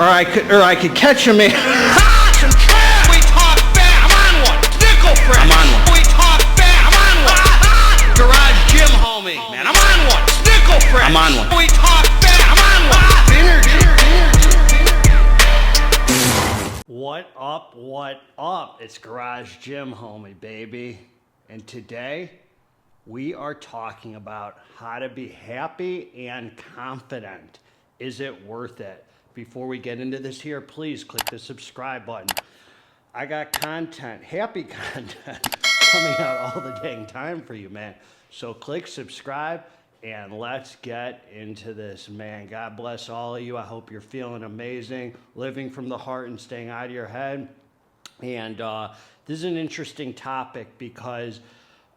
I could catch a man. Some trash. We talk fast. I'm on one. Nickel fresh. I'm on one. We talk fast. I'm on one. Garage gym homie. Man, I'm on one. Nickel fresh. I'm on one. We talk fast. I'm on one. What up, what up? It's Garage Gym Homie, baby. And today, we are talking about how to be happy and confident. Is it worth it? Before we get into this here, please click the subscribe button. I got content, happy content, coming out all the dang time for you, man. So click subscribe and let's get into this, man. God bless all of you. I hope you're feeling amazing, living from the heart and staying out of your head. And this is an interesting topic because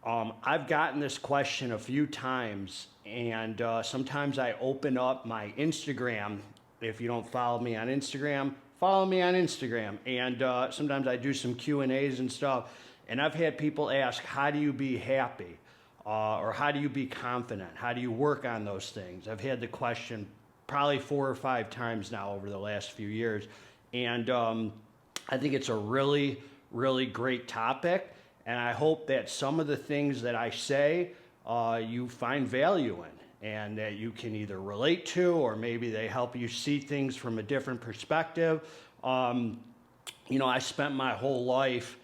I've gotten this question a few times, and sometimes I open up my Instagram. If you don't follow me on Instagram, follow me on Instagram. And sometimes I do some Q&As and stuff, and I've had people ask, how do you be happy? Or how do you be confident? How do you work on those things? I've had the question probably 4 or 5 times now over the last few years. And I think it's a really, really great topic. And I hope that some of the things that I say, you find value in, and that you can either relate to, or maybe they help you see things from a different perspective. You know, I spent my whole life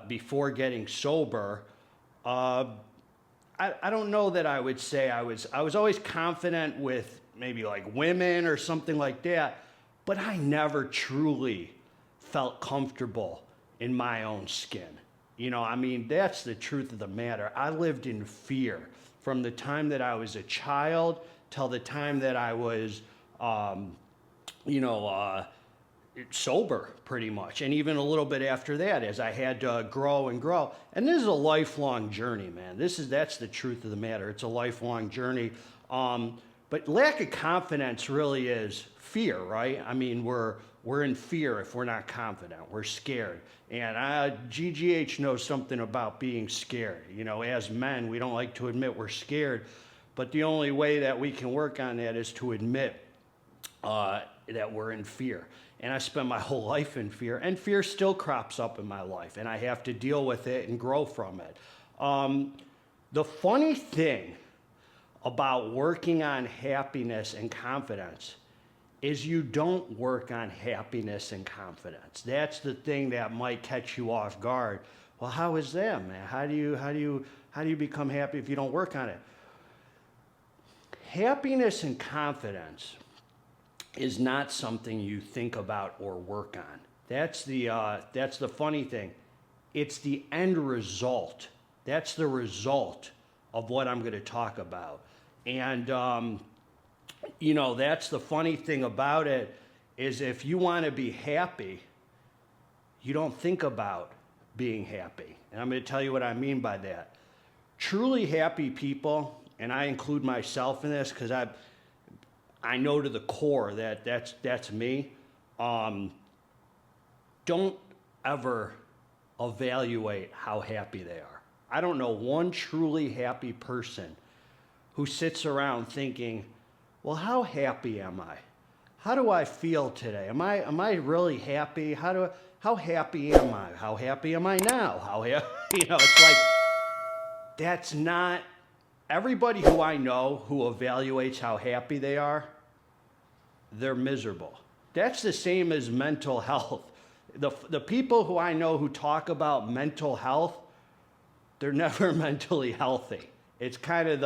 before getting sober. I don't know that I would say I was always confident with maybe like women or something like that, but I never truly felt comfortable in my own skin. You know, I mean, that's the truth of the matter. I lived in fear from the time that I was a child till the time that I was, sober pretty much. And even a little bit after that, as I had to grow and grow. And this is a lifelong journey, man. That's the truth of the matter. It's a lifelong journey. But lack of confidence really is fear, right? I mean, we're in fear if we're not confident. We're scared. And GGH knows something about being scared. You know, as men, we don't like to admit we're scared. But the only way that we can work on that is to admit that we're in fear. And I spent my whole life in fear, and fear still crops up in my life, and I have to deal with it and grow from it. The funny thing about working on happiness and confidence is you don't work on happiness and confidence. That's the thing that might catch you off guard. Well, how is that, man? How do you become happy if you don't work on it? Happiness and confidence is not something you think about or work on. That's the funny thing. It's the end result. That's the result of what I'm going to talk about. And you know, that's the funny thing about it, is if you want to be happy, you don't think about being happy. And I'm going to tell you what I mean by that. Truly happy people, and I include myself in this because I know to the core that that's me, don't ever evaluate how happy they are. I don't know one truly happy person who sits around thinking, well, how happy am I? How do I feel today? Am I really happy? How happy am I? How happy am I now? You know, it's like, that's not, everybody who I know who evaluates how happy they are, they're miserable. That's the same as mental health. The people who I know who talk about mental health, they're never mentally healthy. It's kind of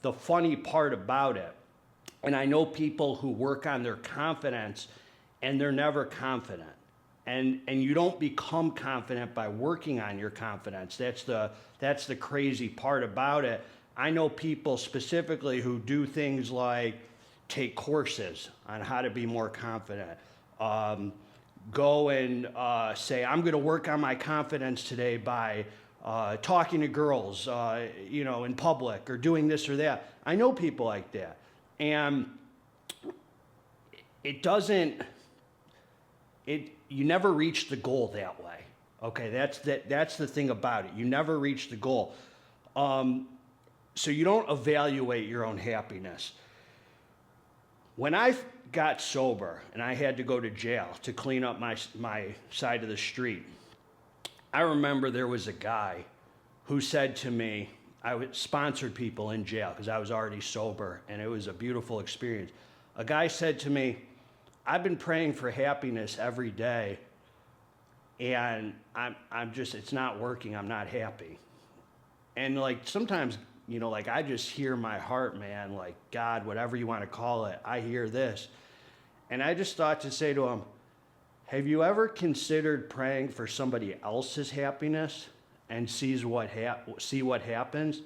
the funny part about it. And I know people who work on their confidence and they're never confident. And you don't become confident by working on your confidence. That's the crazy part about it. I know people specifically who do things like take courses on how to be more confident. Go and say, I'm going to work on my confidence today by talking to girls, in public, or doing this or that. I know people like that. And you never reach the goal that way. Okay, that's the thing about it. You never reach the goal. So you don't evaluate your own happiness. When I got sober and I had to go to jail to clean up my side of the street, I remember there was a guy who said to me, sponsored people in jail because I was already sober, and it was a beautiful experience. A guy said to me, I've been praying for happiness every day, and I'm just, it's not working. I'm not happy. And like sometimes, you know, like I just hear my heart, man, like God, whatever you want to call it, I hear this. And I just thought to say to him, have you ever considered praying for somebody else's happiness and see what happens?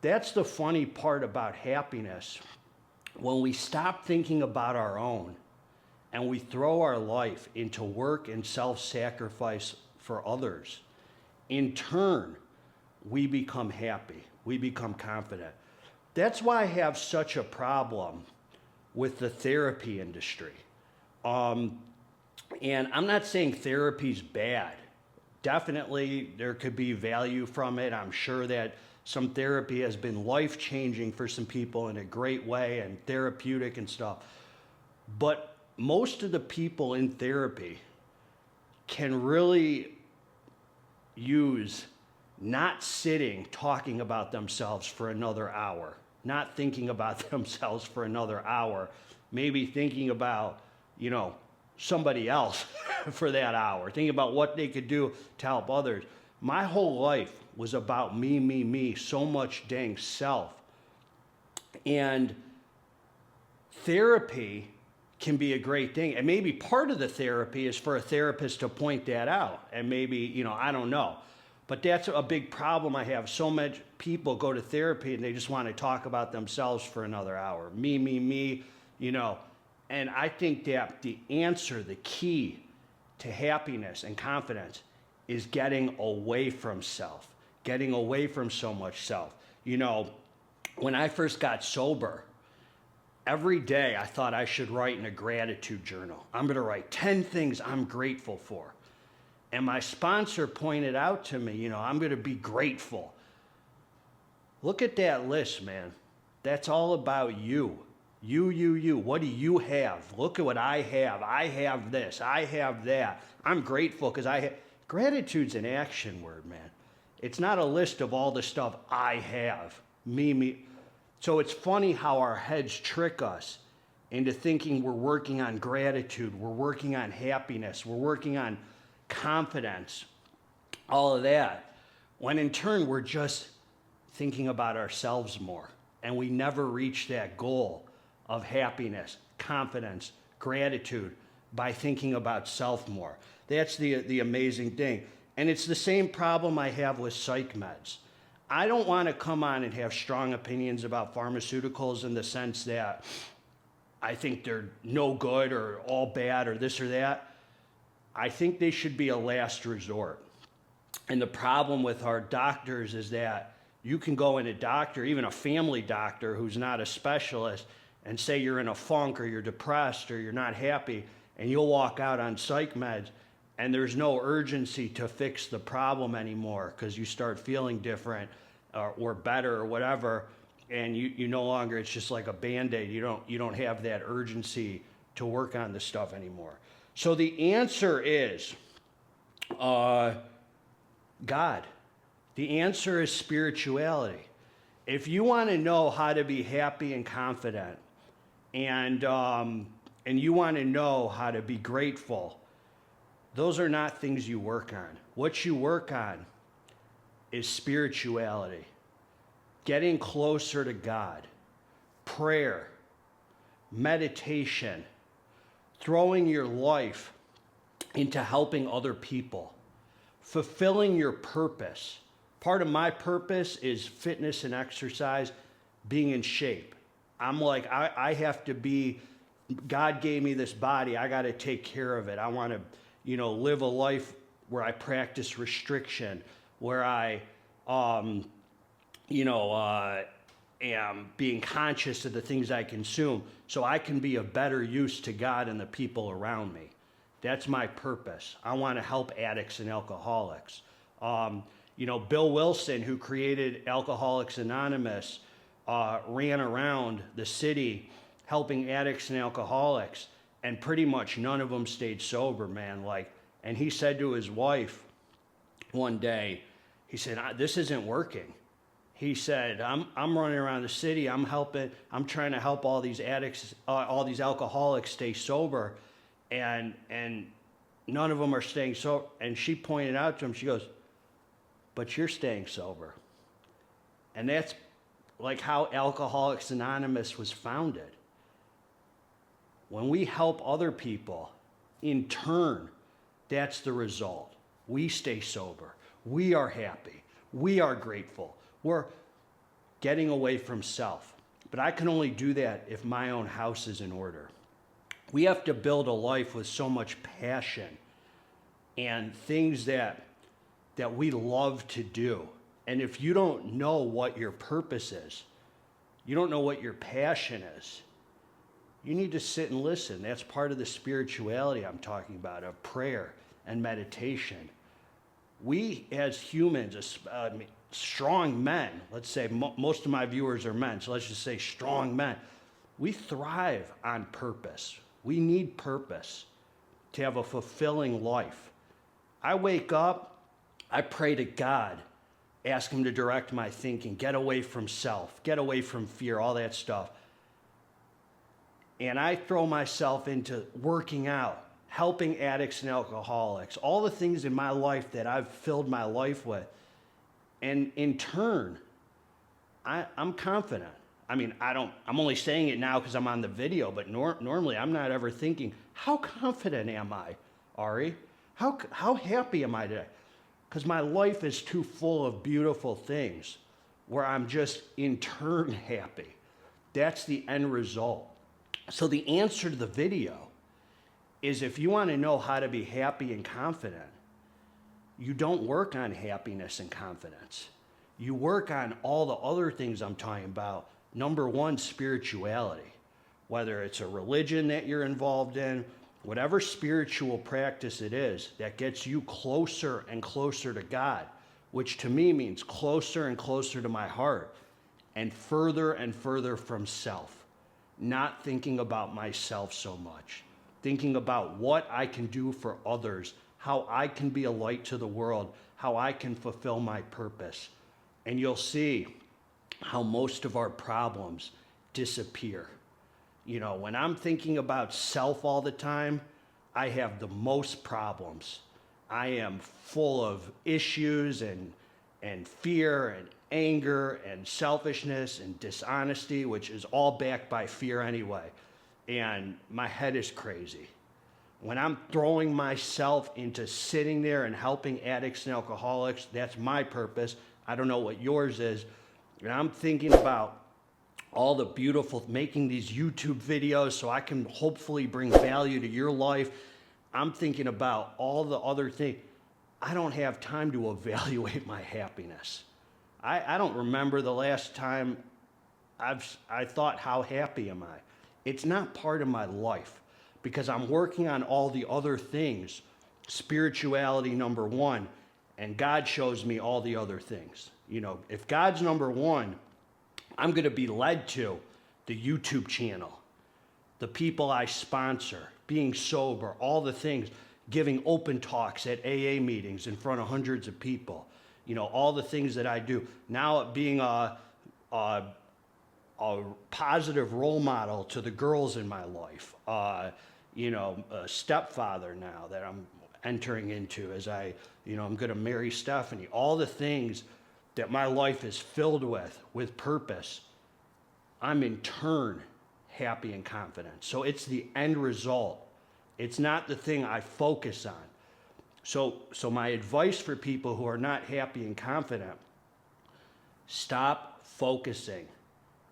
That's the funny part about happiness. When we stop thinking about our own and we throw our life into work and self-sacrifice for others, in turn, we become happy. We become confident. That's why I have such a problem with the therapy industry. And I'm not saying therapy's bad. Definitely there could be value from it. I'm sure that some therapy has been life-changing for some people in a great way and therapeutic and stuff. But most of the people in therapy can really use not sitting talking about themselves for another hour, not thinking about themselves for another hour, maybe thinking about, you know, somebody else for that hour, thinking about what they could do to help others. My whole life was about me, so much dang self. And therapy can be a great thing. And maybe part of the therapy is for a therapist to point that out. And maybe, you know, I don't know. But that's a big problem I have. So much people go to therapy and they just want to talk about themselves for another hour. Me, you know. And I think that the answer, the key to happiness and confidence is getting away from self, getting away from so much self. You know, when I first got sober, every day I thought I should write in a gratitude journal. I'm going to write 10 things I'm grateful for. And my sponsor pointed out to me, you know, I'm going to be grateful. Look at that list, man. That's all about you. You. What do you have? Look at what I have. I have this. I have that. I'm grateful because I have. Gratitude's an action word, man. It's not a list of all the stuff I have. Me. So it's funny how our heads trick us into thinking we're working on gratitude, we're working on happiness, we're working on confidence, all of that, when in turn we're just thinking about ourselves more. And we never reach that goal of happiness, confidence, gratitude by thinking about self more. That's the amazing thing. And it's the same problem I have with psych meds. I don't want to come on and have strong opinions about pharmaceuticals in the sense that I think they're no good or all bad or this or that. I think they should be a last resort. And the problem with our doctors is that you can go in a doctor, even a family doctor who's not a specialist, and say you're in a funk or you're depressed or you're not happy, and you'll walk out on psych meds and there's no urgency to fix the problem anymore because you start feeling different or better or whatever, and you no longer, it's just like a Band-Aid. You don't have that urgency to work on this stuff anymore. So the answer is God. The answer is spirituality. If you want to know how to be happy and confident, and you want to know how to be grateful, those are not things you work on. What you work on is spirituality, getting closer to God, prayer, meditation, throwing your life into helping other people, fulfilling your purpose. Part of my purpose is fitness and exercise, being in shape. I'm like, I have to be, God gave me this body, I got to take care of it. I want to, live a life where I practice restriction, where I, am being conscious of the things I consume so I can be of better use to God and the people around me. That's my purpose. I want to help addicts and alcoholics. Bill Wilson, who created Alcoholics Anonymous, ran around the city helping addicts and alcoholics, and pretty much none of them stayed sober, man. Like, and he said to his wife one day, he said, "This isn't working." He said, I'm running around the city, I'm trying to help all these addicts, all these alcoholics stay sober, and none of them are staying sober." And she pointed out to him, she goes, "But you're staying sober." And that's like how Alcoholics Anonymous was founded. When we help other people, in turn, that's the result. We stay sober. We are happy. We are grateful. We're getting away from self. But I can only do that if my own house is in order. We have to build a life with so much passion and things that we love to do. And if you don't know what your purpose is, you don't know what your passion is, you need to sit and listen. That's part of the spirituality I'm talking about, of prayer and meditation. We as humans, strong men, let's say most of my viewers are men, so let's just say strong men, we thrive on purpose. We need purpose to have a fulfilling life. I wake up, I pray to God, ask him to direct my thinking, get away from self, get away from fear, all that stuff. And I throw myself into working out, helping addicts and alcoholics, all the things in my life that I've filled my life with. And in turn, I'm confident. I mean, I'm only saying it now because I'm on the video, but normally I'm not ever thinking, how confident am I, Ari? How happy am I today? Because my life is too full of beautiful things where I'm just in turn happy. That's the end result. So the answer to the video is, if you want to know how to be happy and confident, you don't work on happiness and confidence. You work on all the other things I'm talking about. Number one, spirituality. Whether it's a religion that you're involved in, whatever spiritual practice it is that gets you closer and closer to God, which to me means closer and closer to my heart and further from self. Not thinking about myself so much, thinking about what I can do for others, how I can be a light to the world, how I can fulfill my purpose. And you'll see how most of our problems disappear. You know, when I'm thinking about self all the time, I have the most problems. I am full of issues and fear and anger and selfishness and dishonesty, which is all backed by fear anyway. And my head is crazy. When I'm throwing myself into sitting there and helping addicts and alcoholics, that's my purpose. I don't know what yours is. And I'm thinking about all the beautiful, making these YouTube videos so I can hopefully bring value to your life. I'm thinking about all the other things. I don't have time to evaluate my happiness. I don't remember the last time I thought, how happy am I? It's not part of my life because I'm working on all the other things. Spirituality, number one, and God shows me all the other things. You know, if God's number one, I'm going to be led to the YouTube channel, the people I sponsor, being sober, all the things, giving open talks at AA meetings in front of hundreds of people. You know, all the things that I do. Now being a positive role model to the girls in my life. You know, a stepfather now that I'm entering into as I'm going to marry Stephanie. All the things that my life is filled with purpose, I'm in turn happy and confident. So it's the end result. It's not the thing I focus on. So my advice for people who are not happy and confident, stop focusing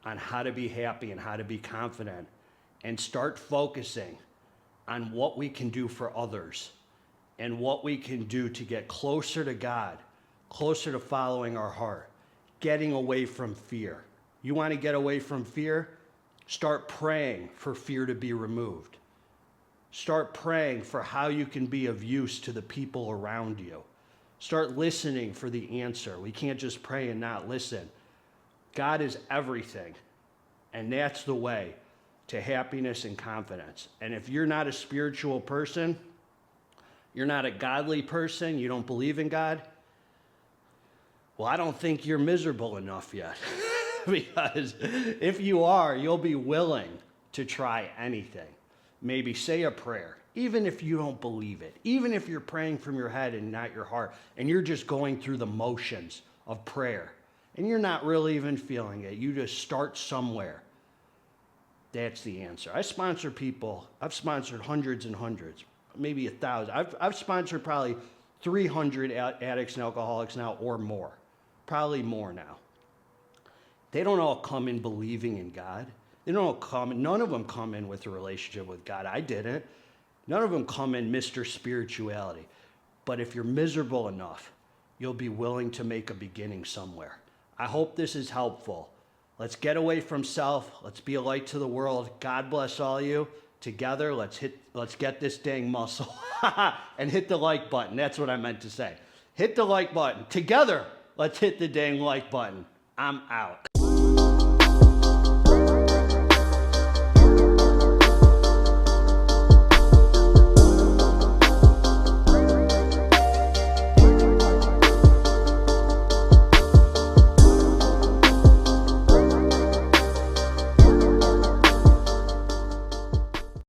on how to be happy and how to be confident and start focusing on what we can do for others and what we can do to get closer to God, closer to following our heart, getting away from fear. You want to get away from fear? Start praying for fear to be removed. Start praying for how you can be of use to the people around you. Start listening for the answer. We can't just pray and not listen. God is everything, and that's the way to happiness and confidence. And if you're not a spiritual person, you're not a godly person, you don't believe in God, well, I don't think you're miserable enough yet. Because if you are, you'll be willing to try anything. Maybe say a prayer, even if you don't believe it, even if you're praying from your head and not your heart, and you're just going through the motions of prayer, and you're not really even feeling it. You just start somewhere. That's the answer. I sponsor people. I've sponsored hundreds and hundreds, maybe 1,000. I've sponsored probably 300 addicts and alcoholics now or more, probably more now. They don't all come in believing in God. They don't all come, none of them come in with a relationship with God. I didn't. None of them come in Mr. Spirituality. But if you're miserable enough, you'll be willing to make a beginning somewhere. I hope this is helpful. Let's get away from self. Let's be a light to the world. God bless all you. Together, let's get this dang muscle. And hit the like button. That's what I meant to say. Hit the like button. Together, let's hit the dang like button. I'm out.